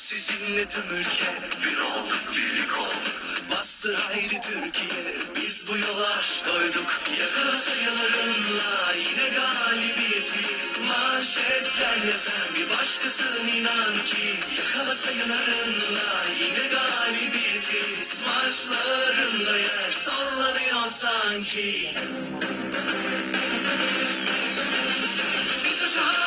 Sizinle tüm ülke bir olduk, birlik olduk. Bastı haydi Türkiye, biz bu yola aşk koyduk. Yakala sayılarınla yine galibiyeti. Manşetlerle sen bir başkasın inan ki. Yakala sayılarınla yine galibiyeti. Smaçlarınla yer sallanıyor sanki. Biz aşağı